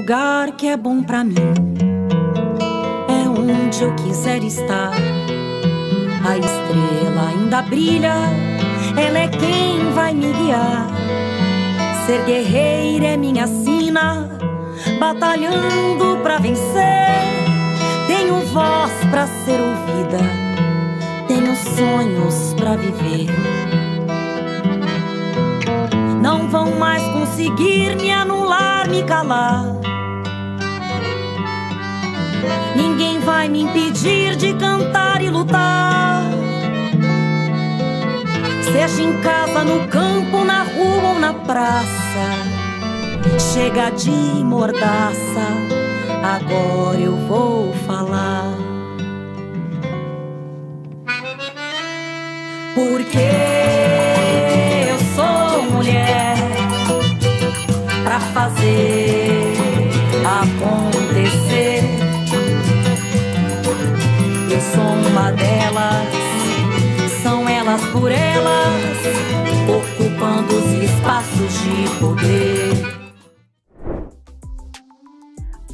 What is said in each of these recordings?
lugar que é bom pra mim, é onde eu quiser estar. A estrela ainda brilha, ela é quem vai me guiar. Ser guerreira é minha sina, batalhando pra vencer. Tenho voz pra ser ouvida, tenho sonhos pra viver. Não vão mais conseguir me anular, me calar. Ninguém vai me impedir de cantar e lutar. Seja em casa, no campo, na rua ou na praça. Chega de mordaça, agora eu vou falar. Porque eu sou mulher pra fazer acontecer. Eu sou uma delas, são elas por elas, ocupando os espaços de poder.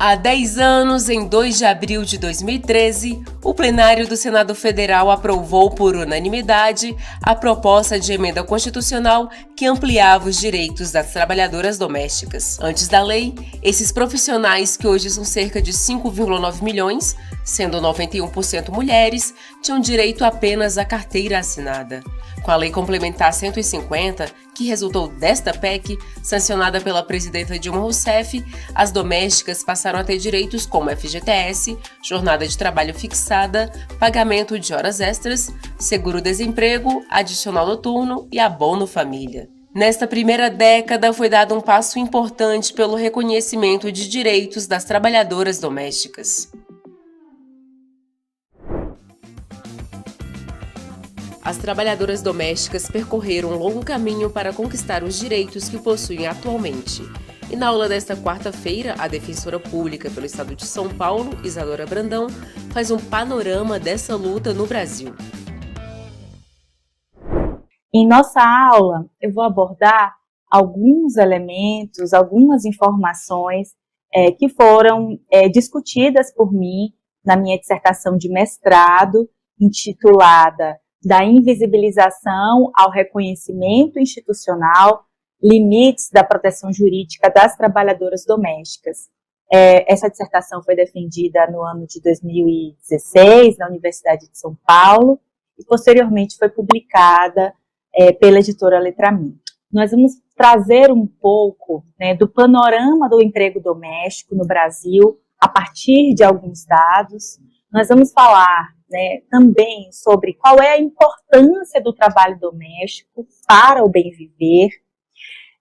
Há 10 anos, em 2 de abril de 2013, o plenário do Senado Federal aprovou por unanimidade a proposta de emenda constitucional que ampliava os direitos das trabalhadoras domésticas. Antes da lei, esses profissionais, que hoje são cerca de 5,9 milhões, sendo 91% mulheres, tinham direito apenas à carteira assinada. Com a Lei Complementar 150, que resultou desta PEC, sancionada pela presidenta Dilma Rousseff, as domésticas passaram a ter direitos como FGTS, jornada de trabalho fixada, pagamento de horas extras, seguro-desemprego, adicional noturno e abono família. Nesta primeira década, foi dado um passo importante pelo reconhecimento de direitos das trabalhadoras domésticas. As trabalhadoras domésticas percorreram um longo caminho para conquistar os direitos que possuem atualmente. E na aula desta quarta-feira, a defensora pública pelo estado de São Paulo, Isadora Brandão, faz um panorama dessa luta no Brasil. Em nossa aula, eu vou abordar alguns elementos, algumas informações que foram discutidas por mim na minha dissertação de mestrado, intitulada Da invisibilização ao reconhecimento institucional, limites da proteção jurídica das trabalhadoras domésticas. Essa dissertação foi defendida no ano de 2016, na Universidade de São Paulo, e posteriormente foi publicada pela editora Letramim. Nós vamos trazer um pouco do panorama do emprego doméstico no Brasil, a partir de alguns dados. Nós vamos falar também sobre qual é a importância do trabalho doméstico para o bem viver.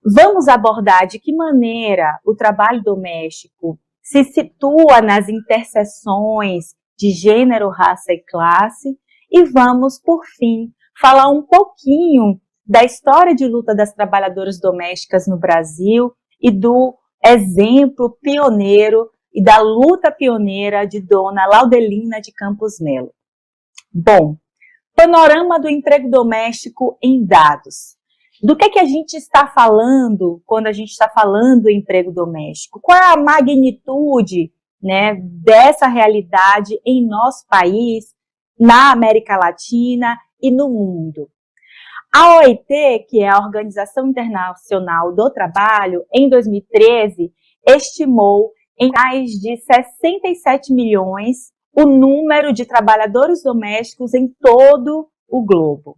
Vamos abordar de que maneira o trabalho doméstico se situa nas interseções de gênero, raça e classe. E vamos, por fim, falar um pouquinho da história de luta das trabalhadoras domésticas no Brasil e do exemplo pioneiro e da luta pioneira de Dona Laudelina de Campos Melo. Bom, panorama do emprego doméstico em dados. Do que a gente está falando quando a gente está falando em emprego doméstico? Qual é a magnitude dessa realidade em nosso país, na América Latina e no mundo? A OIT, que é a Organização Internacional do Trabalho, em 2013, estimou em mais de 67 milhões o número de trabalhadores domésticos em todo o globo.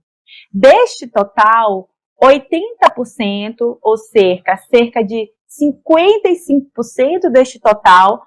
Deste total, 80%, ou cerca de 55% deste total,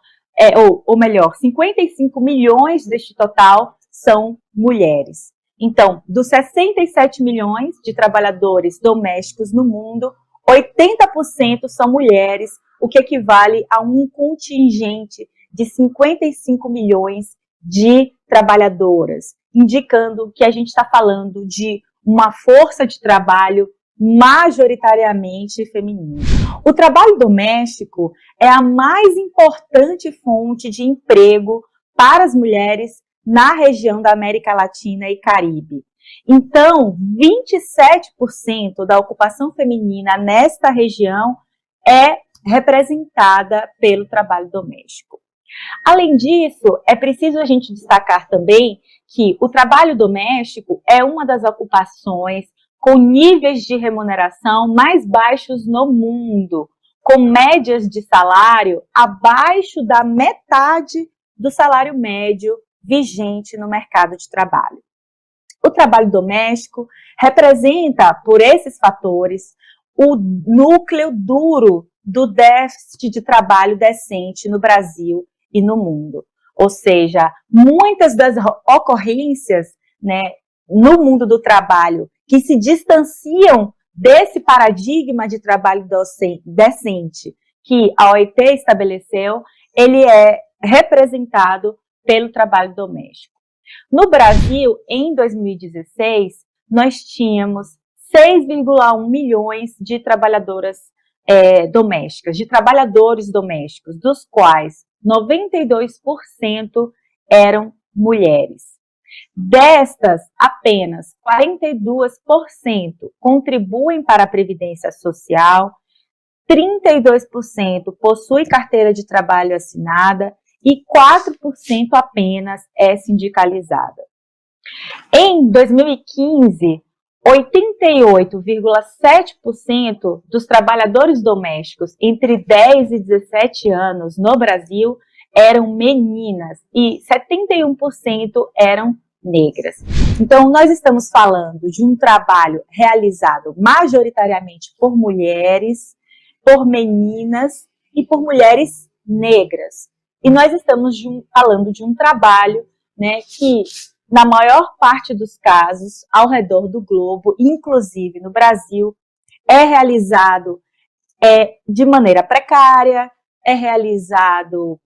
ou melhor, 55 milhões deste total são mulheres. Então, dos 67 milhões de trabalhadores domésticos no mundo, 80% são mulheres, o que equivale a um contingente de 55 milhões de trabalhadoras, indicando que a gente está falando de uma força de trabalho majoritariamente feminina. O trabalho doméstico é a mais importante fonte de emprego para as mulheres na região da América Latina e Caribe. Então, 27% da ocupação feminina nesta região é representada pelo trabalho doméstico. Além disso, é preciso a gente destacar também que o trabalho doméstico é uma das ocupações com níveis de remuneração mais baixos no mundo, com médias de salário abaixo da metade do salário médio vigente no mercado de trabalho. O trabalho doméstico representa, por esses fatores, o núcleo duro do déficit de trabalho decente no Brasil e no mundo. Ou seja, muitas das ocorrências, né, no mundo do trabalho que se distanciam desse paradigma de trabalho decente que a OIT estabeleceu, ele é representado pelo trabalho doméstico. No Brasil, em 2016, nós tínhamos 6,1 milhões de trabalhadoras domésticas, de trabalhadores domésticos, dos quais 92% eram mulheres. Destas, apenas 42% contribuem para a Previdência Social, 32% possuem carteira de trabalho assinada e 4% apenas é sindicalizada. Em 2015, 88,7% dos trabalhadores domésticos entre 10 e 17 anos no Brasil eram meninas e 71% eram negras. Então, nós estamos falando de um trabalho realizado majoritariamente por mulheres, por meninas e por mulheres negras. E nós estamos falando de um trabalho, né, que, na maior parte dos casos, ao redor do globo, inclusive no Brasil, é realizado de maneira precária, é realizado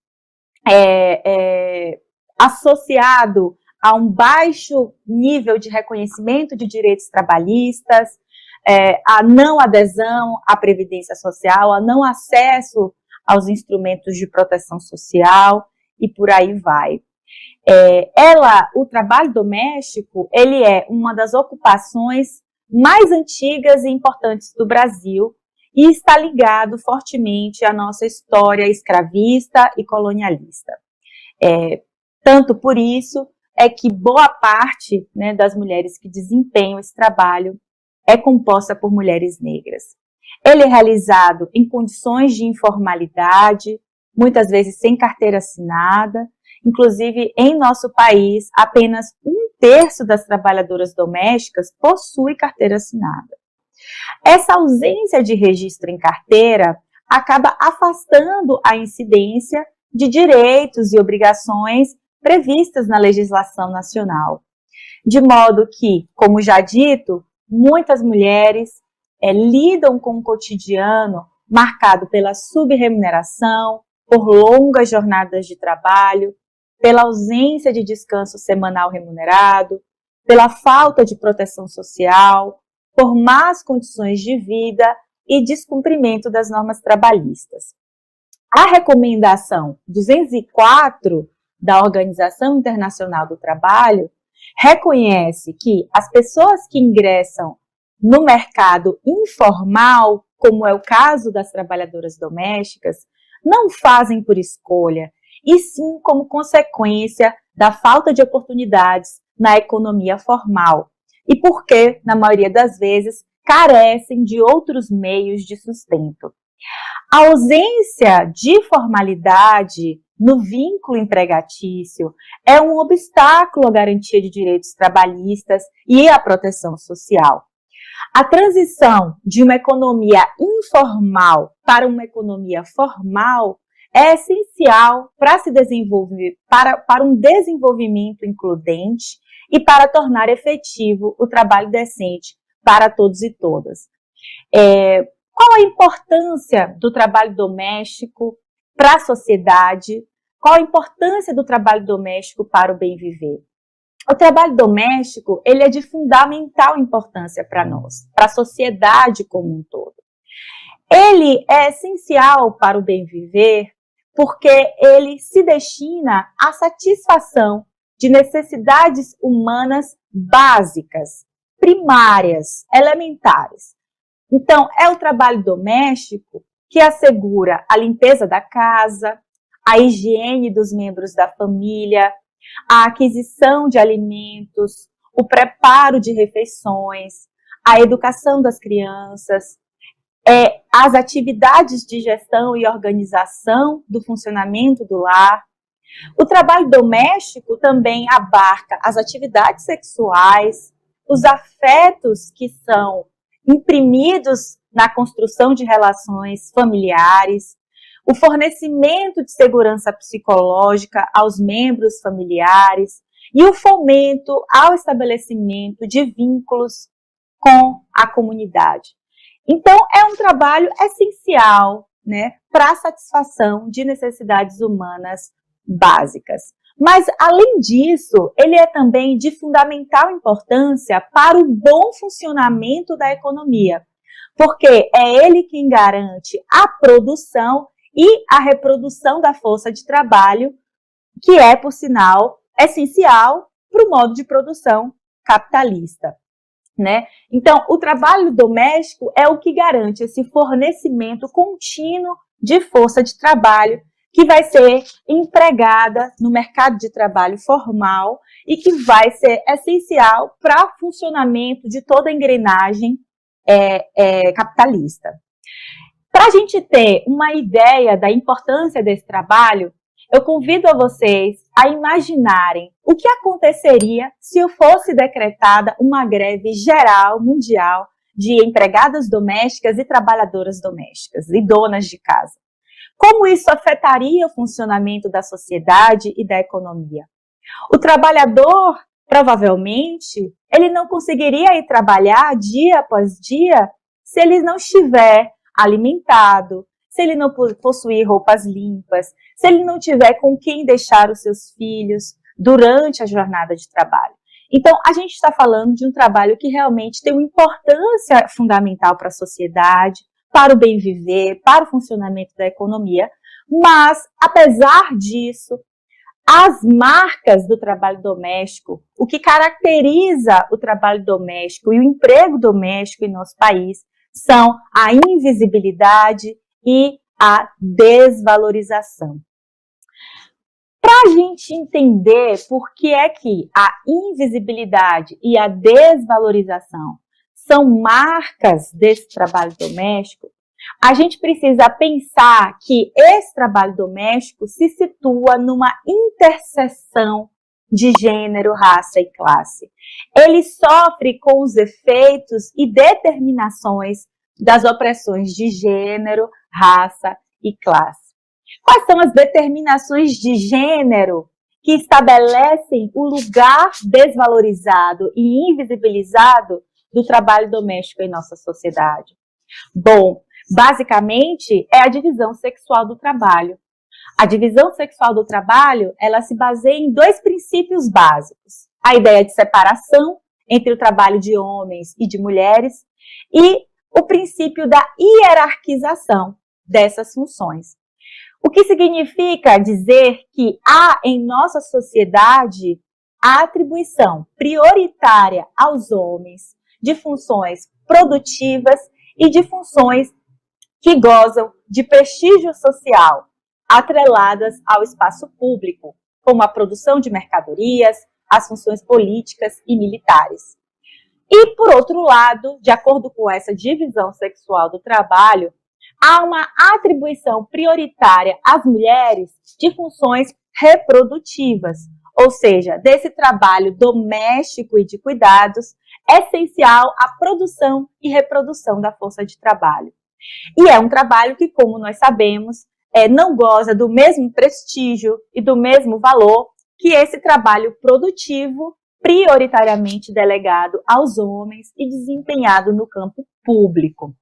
associado a um baixo nível de reconhecimento de direitos trabalhistas, a não adesão à Previdência Social, a não acesso aos instrumentos de proteção social e por aí vai. O trabalho doméstico, ele é uma das ocupações mais antigas e importantes do Brasil e está ligado fortemente à nossa história escravista e colonialista. Tanto por isso é que boa parte, né, das mulheres que desempenham esse trabalho é composta por mulheres negras. Ele é realizado em condições de informalidade, muitas vezes sem carteira assinada. Inclusive, em nosso país, apenas 1/3 das trabalhadoras domésticas possui carteira assinada. Essa ausência de registro em carteira acaba afastando a incidência de direitos e obrigações previstas na legislação nacional. De modo que, como já dito, muitas mulheres lidam com um cotidiano marcado pela subremuneração, por longas jornadas de trabalho, pela ausência de descanso semanal remunerado, pela falta de proteção social, por más condições de vida e descumprimento das normas trabalhistas. A recomendação 204 da Organização Internacional do Trabalho reconhece que as pessoas que ingressam no mercado informal, como é o caso das trabalhadoras domésticas, não fazem por escolha, e sim como consequência da falta de oportunidades na economia formal, e porque, na maioria das vezes, carecem de outros meios de sustento. A ausência de formalidade no vínculo empregatício é um obstáculo à garantia de direitos trabalhistas e à proteção social. A transição de uma economia informal para uma economia formal é essencial para se desenvolver, para um desenvolvimento includente e para tornar efetivo o trabalho decente para todos e todas. Qual a importância do trabalho doméstico para a sociedade? Qual a importância do trabalho doméstico para o bem viver? O trabalho doméstico, ele é de fundamental importância para nós, para a sociedade como um todo. Ele é essencial para o bem viver porque ele se destina à satisfação de necessidades humanas básicas, primárias, elementares. Então, é o trabalho doméstico que assegura a limpeza da casa, a higiene dos membros da família, a aquisição de alimentos, o preparo de refeições, a educação das crianças, as atividades de gestão e organização do funcionamento do lar. O trabalho doméstico também abarca as atividades sexuais, os afetos que são imprimidos na construção de relações familiares, o fornecimento de segurança psicológica aos membros familiares e o fomento ao estabelecimento de vínculos com a comunidade. Então, é um trabalho essencial, né, para a satisfação de necessidades humanas básicas. Mas, além disso, ele é também de fundamental importância para o bom funcionamento da economia, porque é ele quem garante a produção e a reprodução da força de trabalho, que é, por sinal, essencial para o modo de produção capitalista, né? Então, o trabalho doméstico é o que garante esse fornecimento contínuo de força de trabalho que vai ser empregada no mercado de trabalho formal e que vai ser essencial para o funcionamento de toda a engrenagem capitalista. Para a gente ter uma ideia da importância desse trabalho, eu convido a vocês a imaginarem o que aconteceria se fosse decretada uma greve geral, mundial, de empregadas domésticas e trabalhadoras domésticas e donas de casa. Como isso afetaria o funcionamento da sociedade e da economia? O trabalhador, provavelmente, ele não conseguiria ir trabalhar dia após dia se ele não estiver alimentado, se ele não possuir roupas limpas, se ele não tiver com quem deixar os seus filhos durante a jornada de trabalho. Então, a gente está falando de um trabalho que realmente tem uma importância fundamental para a sociedade, para o bem viver, para o funcionamento da economia, mas, apesar disso, as marcas do trabalho doméstico, o que caracteriza o trabalho doméstico e o emprego doméstico em nosso país, são a invisibilidade e a desvalorização. Para a gente entender por que é que a invisibilidade e a desvalorização são marcas desse trabalho doméstico, a gente precisa pensar que esse trabalho doméstico se situa numa interseção de gênero, raça e classe. Ele sofre com os efeitos e determinações das opressões de gênero, raça e classe. Quais são as determinações de gênero que estabelecem o lugar desvalorizado e invisibilizado do trabalho doméstico em nossa sociedade? Bom, basicamente é a divisão sexual do trabalho. A divisão sexual do trabalho, ela se baseia em dois princípios básicos. A ideia de separação entre o trabalho de homens e de mulheres e o princípio da hierarquização dessas funções. O que significa dizer que há em nossa sociedade a atribuição prioritária aos homens de funções produtivas e de funções que gozam de prestígio social, atreladas ao espaço público, como a produção de mercadorias, as funções políticas e militares. E, por outro lado, de acordo com essa divisão sexual do trabalho, há uma atribuição prioritária às mulheres de funções reprodutivas, ou seja, desse trabalho doméstico e de cuidados, essencial à produção e reprodução da força de trabalho. E é um trabalho que, como nós sabemos, não goza do mesmo prestígio e do mesmo valor que esse trabalho produtivo, prioritariamente delegado aos homens e desempenhado no campo público.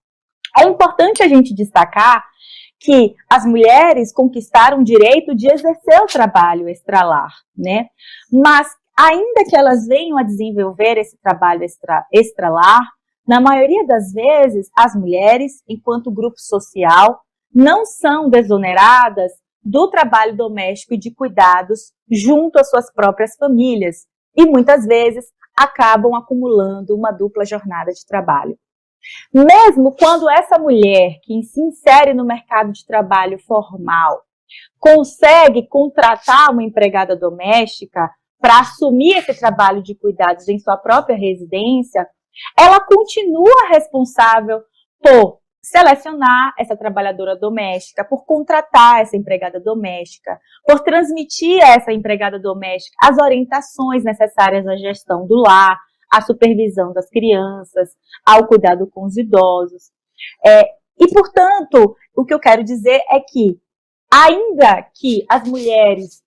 É importante a gente destacar que as mulheres conquistaram o direito de exercer o trabalho extralar, né? Mas, ainda que elas venham a desenvolver esse trabalho extralar, na maioria das vezes, as mulheres, enquanto grupo social, não são desoneradas do trabalho doméstico e de cuidados junto às suas próprias famílias e muitas vezes acabam acumulando uma dupla jornada de trabalho. Mesmo quando essa mulher que se insere no mercado de trabalho formal consegue contratar uma empregada doméstica para assumir esse trabalho de cuidados em sua própria residência, ela continua responsável por selecionar essa trabalhadora doméstica, por contratar essa empregada doméstica, por transmitir a essa empregada doméstica as orientações necessárias à gestão do lar, à supervisão das crianças, ao cuidado com os idosos. E, portanto, o que eu quero dizer é que, ainda que as mulheres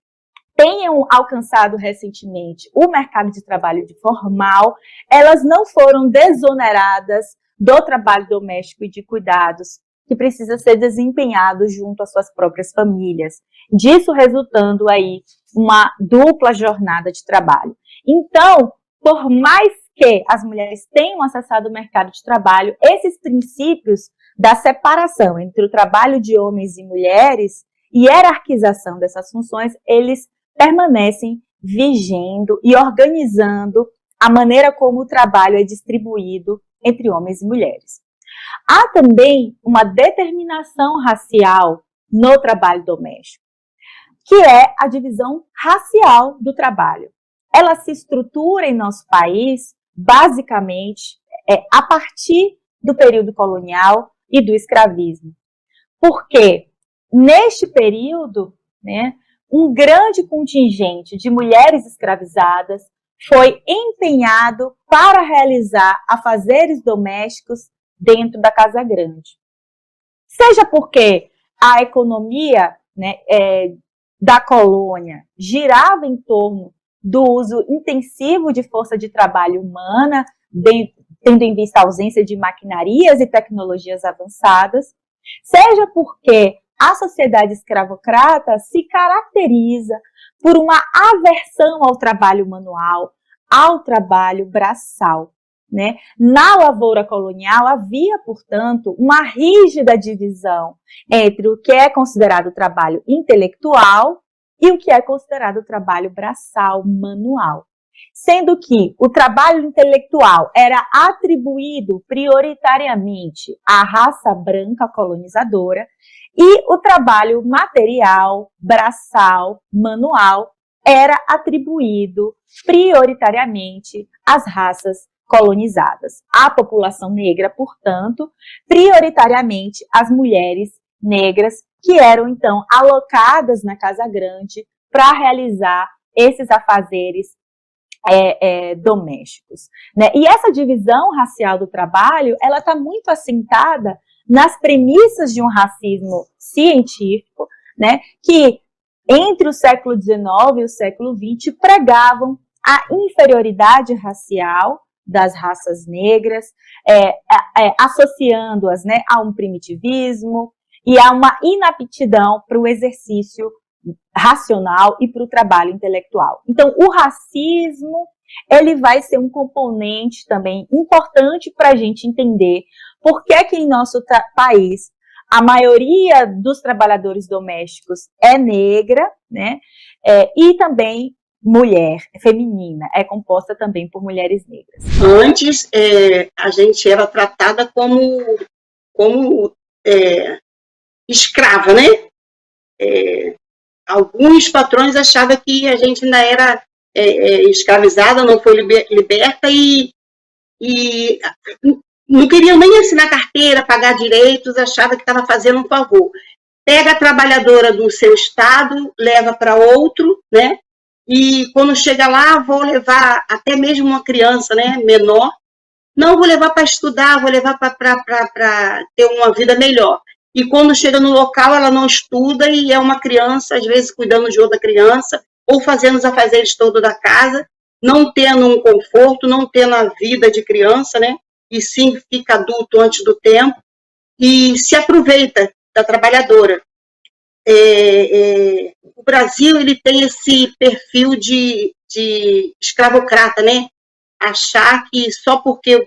tenham alcançado recentemente o mercado de trabalho formal, elas não foram desoneradas do trabalho doméstico e de cuidados que precisa ser desempenhado junto às suas próprias famílias, disso resultando aí uma dupla jornada de trabalho. Então, por mais que as mulheres tenham acessado o mercado de trabalho, esses princípios da separação entre o trabalho de homens e mulheres e hierarquização dessas funções, eles permanecem vigendo e organizando a maneira como o trabalho é distribuído entre homens e mulheres. Há também uma determinação racial no trabalho doméstico, que é a divisão racial do trabalho. Ela se estrutura em nosso país, basicamente, a partir do período colonial e do escravismo. Porque, neste período, né, um grande contingente de mulheres escravizadas foi empenhado para realizar afazeres domésticos dentro da Casa Grande. Seja porque a economia, né, da colônia girava em torno do uso intensivo de força de trabalho humana, tendo em vista a ausência de maquinarias e tecnologias avançadas, seja porque a sociedade escravocrata se caracteriza por uma aversão ao trabalho manual, ao trabalho braçal, né? Na lavoura colonial havia, portanto, uma rígida divisão entre o que é considerado trabalho intelectual e o que é considerado trabalho braçal, manual. Sendo que o trabalho intelectual era atribuído prioritariamente à raça branca colonizadora e o trabalho material, braçal, manual era atribuído prioritariamente às raças colonizadas. A população negra, portanto, prioritariamente as mulheres negras que eram, então, alocadas na Casa Grande para realizar esses afazeres domésticos, né? E essa divisão racial do trabalho, ela está muito assentada nas premissas de um racismo científico, né, que entre o século XIX e o século XX pregavam a inferioridade racial das raças negras, associando-as, né, a um primitivismo e a uma inaptidão para o exercício racional e para o trabalho intelectual. Então, o racismo, ele vai ser um componente também importante para a gente entender por que em nosso país a maioria dos trabalhadores domésticos é negra, né? E também mulher, feminina, é composta também por mulheres negras. Antes, a gente era tratada como escrava, né? Alguns patrões achavam que a gente ainda era escravizada, não foi liberta e não queriam nem assinar carteira, pagar direitos, achava que estava fazendo um favor. Pega a trabalhadora do seu estado, leva para outro, né? E quando chega lá, vou levar até mesmo uma criança, né, menor. Não, vou levar para estudar, vou levar para ter uma vida melhor. E quando chega no local, ela não estuda e é uma criança, às vezes cuidando de outra criança, ou fazendo os afazeres todos da casa, não tendo um conforto, não tendo a vida de criança, né? E sim fica adulto antes do tempo, e se aproveita da trabalhadora. O Brasil, ele tem esse perfil de escravocrata, né? Achar que só porque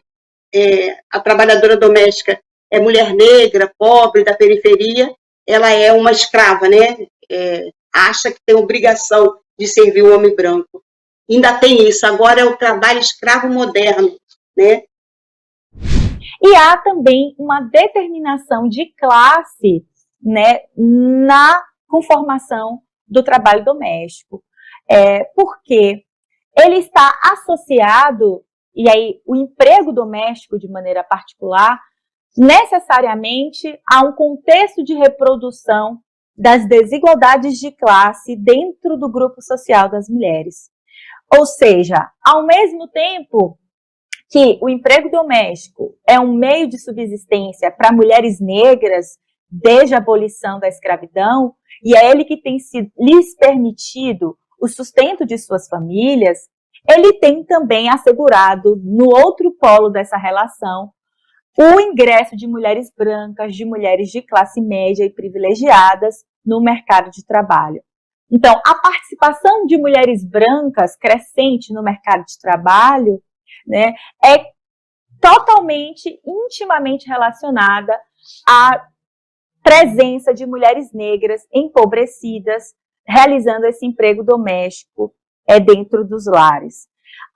a trabalhadora doméstica é mulher negra, pobre, da periferia, ela é uma escrava, né? Acha que tem obrigação de servir o homem branco. Ainda tem isso. Agora é o trabalho escravo moderno, né? E há também uma determinação de classe, né, na conformação do trabalho doméstico. Porque ele está associado, e aí o emprego doméstico de maneira particular, necessariamente a um contexto de reprodução das desigualdades de classe dentro do grupo social das mulheres. Ou seja, ao mesmo tempo que o emprego doméstico é um meio de subsistência para mulheres negras desde a abolição da escravidão, e é ele que tem lhes permitido o sustento de suas famílias, ele tem também assegurado, no outro polo dessa relação, o ingresso de mulheres brancas, de mulheres de classe média e privilegiadas no mercado de trabalho. Então, a participação de mulheres brancas crescente no mercado de trabalho, né, é totalmente, intimamente relacionada à presença de mulheres negras empobrecidas, realizando esse emprego doméstico dentro dos lares.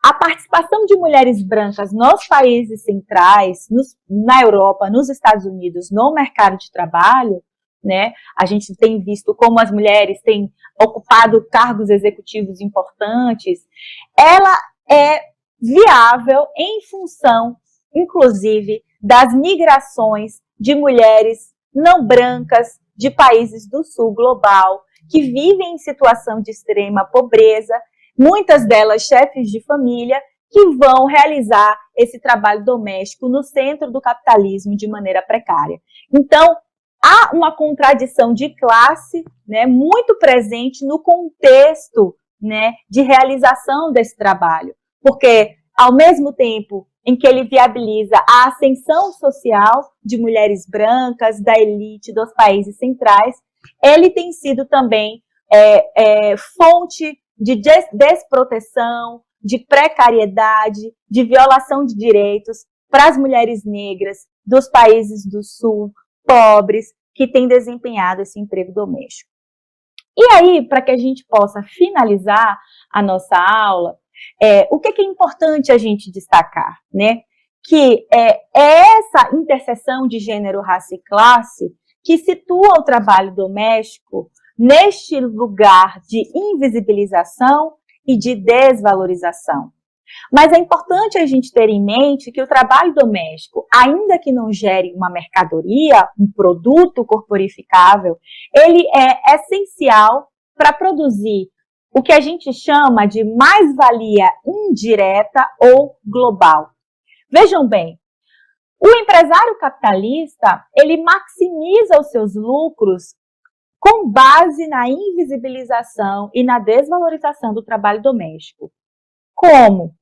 A participação de mulheres brancas nos países centrais, na Europa, nos Estados Unidos, no mercado de trabalho, né, a gente tem visto como as mulheres têm ocupado cargos executivos importantes, ela é viável em função, inclusive, das migrações de mulheres não brancas de países do sul global, que vivem em situação de extrema pobreza, muitas delas chefes de família, que vão realizar esse trabalho doméstico no centro do capitalismo de maneira precária. Então, há uma contradição de classe, né, muito presente no contexto, né, de realização desse trabalho, porque ao mesmo tempo em que ele viabiliza a ascensão social de mulheres brancas, da elite dos países centrais, ele tem sido também fonte de desproteção, de precariedade, de violação de direitos para as mulheres negras dos países do sul, pobres, que têm desempenhado esse emprego doméstico. E aí, para que a gente possa finalizar a nossa aula, o que é importante a gente destacar, né? Que é essa interseção de gênero, raça e classe que situa o trabalho doméstico neste lugar de invisibilização e de desvalorização. Mas é importante a gente ter em mente que o trabalho doméstico, ainda que não gere uma mercadoria, um produto corporificável, ele é essencial para produzir o que a gente chama de mais-valia indireta ou global. Vejam bem, o empresário capitalista, ele maximiza os seus lucros com base na invisibilização e na desvalorização do trabalho doméstico. Como?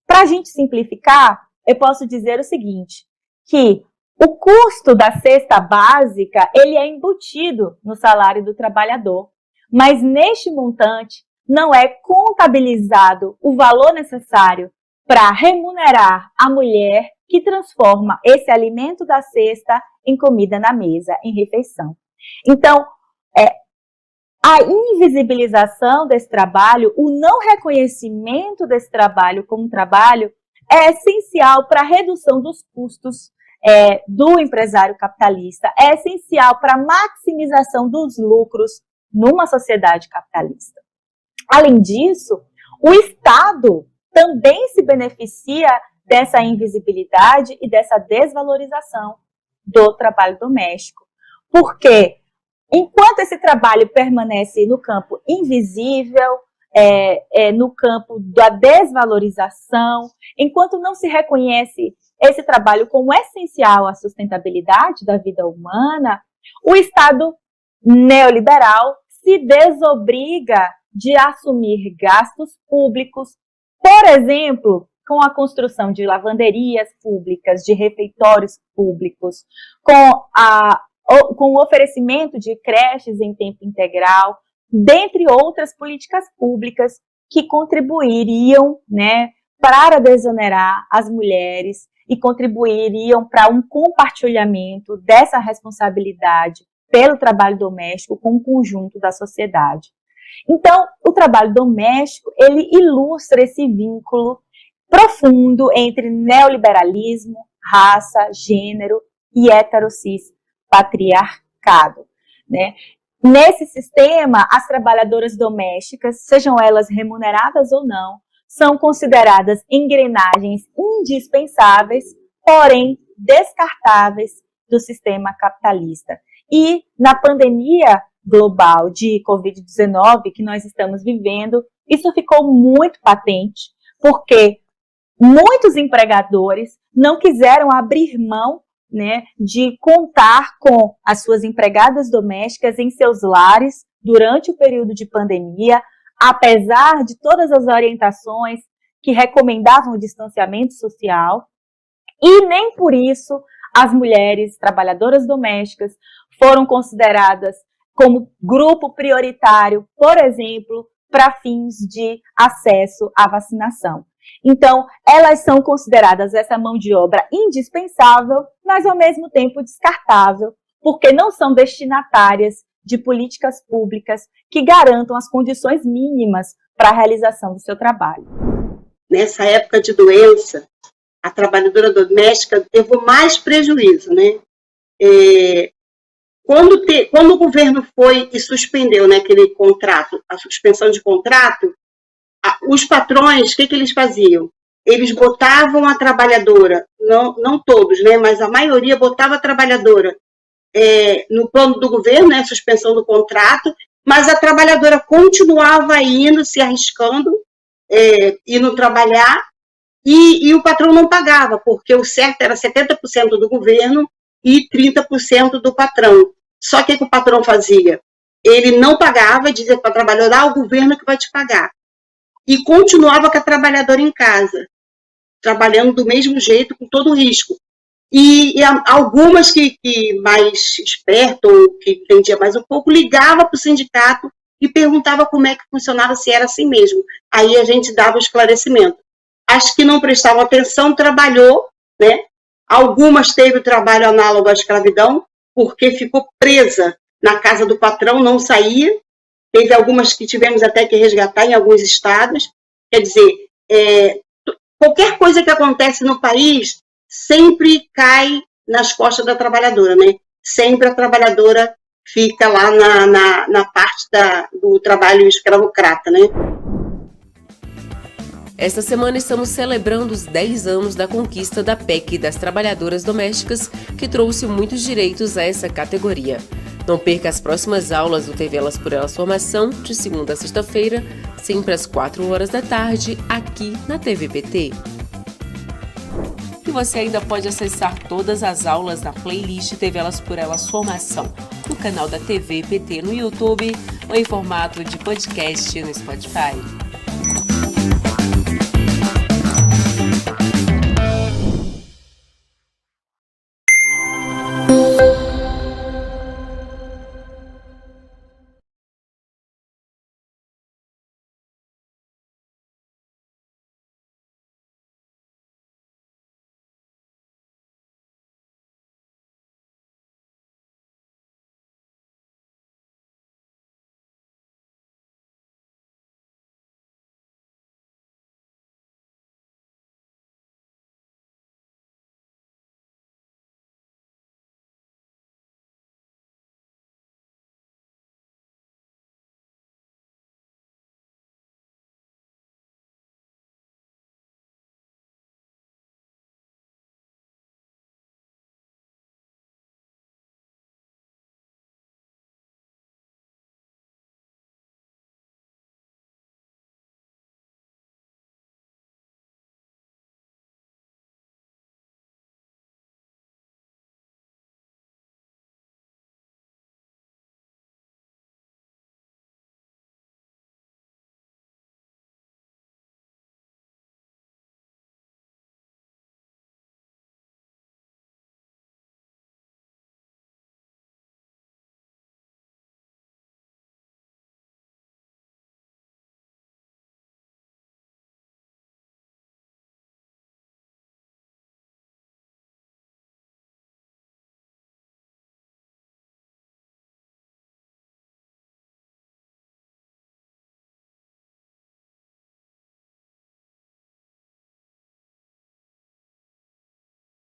Para a gente simplificar, eu posso dizer o seguinte, que o custo da cesta básica, ele é embutido no salário do trabalhador, mas neste montante não é contabilizado o valor necessário para remunerar a mulher que transforma esse alimento da cesta em comida na mesa, em refeição. Então, a invisibilização desse trabalho, o não reconhecimento desse trabalho como trabalho, é essencial para a redução dos custos do empresário capitalista, é essencial para a maximização dos lucros numa sociedade capitalista. Além disso, o Estado também se beneficia dessa invisibilidade e dessa desvalorização do trabalho doméstico, porque enquanto esse trabalho permanece no campo invisível, no campo da desvalorização, enquanto não se reconhece esse trabalho como essencial à sustentabilidade da vida humana, o Estado neoliberal se desobriga de assumir gastos públicos, por exemplo, com a construção de lavanderias públicas, de refeitórios públicos, com o oferecimento de creches em tempo integral, dentre outras políticas públicas que contribuiriam, né, para desonerar as mulheres e contribuiriam para um compartilhamento dessa responsabilidade pelo trabalho doméstico com o conjunto da sociedade. Então, o trabalho doméstico, ele ilustra esse vínculo profundo entre neoliberalismo, raça, gênero e heterocis patriarcado, né? Nesse sistema, as trabalhadoras domésticas, sejam elas remuneradas ou não, são consideradas engrenagens indispensáveis, porém descartáveis do sistema capitalista. E na pandemia global de Covid-19 que nós estamos vivendo, isso ficou muito patente, porque muitos empregadores não quiseram abrir mão, né, de contar com as suas empregadas domésticas em seus lares durante o período de pandemia, apesar de todas as orientações que recomendavam o distanciamento social, e nem por isso as mulheres trabalhadoras domésticas foram consideradas como grupo prioritário, por exemplo, para fins de acesso à vacinação. Então, elas são consideradas essa mão de obra indispensável, mas ao mesmo tempo descartável, porque não são destinatárias de políticas públicas que garantam as condições mínimas para a realização do seu trabalho. Nessa época de doença, a trabalhadora doméstica levou mais prejuízo, né? Quando o governo foi e suspendeu, né, aquele contrato, a suspensão de contrato, os patrões, o que eles faziam? Eles botavam a trabalhadora, não todos, né, mas a maioria botava a trabalhadora no plano do governo, né, suspensão do contrato, mas a trabalhadora continuava indo, se arriscando, indo trabalhar, e o patrão não pagava, porque o certo era 70% do governo e 30% do patrão. Só que o que o patrão fazia? Ele não pagava, dizia para a trabalhadora, o governo que vai te pagar. E continuava com a trabalhadora em casa, trabalhando do mesmo jeito, com todo o risco. E algumas que mais esperto, ou que entendia mais um pouco, ligava para o sindicato e perguntava como é que funcionava, se era assim mesmo. Aí a gente dava o esclarecimento. As que não prestavam atenção, trabalhou, né? Algumas teve o trabalho análogo à escravidão, porque ficou presa na casa do patrão, não saía. Teve algumas que tivemos até que resgatar em alguns estados. Quer dizer, qualquer coisa que acontece no país sempre cai nas costas da trabalhadora, né? Sempre a trabalhadora fica lá na parte do trabalho escravocrata, né? Esta semana estamos celebrando os 10 anos da conquista da PEC das trabalhadoras domésticas, que trouxe muitos direitos a essa categoria. Não perca as próximas aulas do TV Elas por Elas Formação, de segunda a sexta-feira, sempre às 4 horas da tarde, aqui na TVPT. E você ainda pode acessar todas as aulas da playlist TV Elas por Elas Formação, no canal da TVPT no YouTube ou em formato de podcast no Spotify.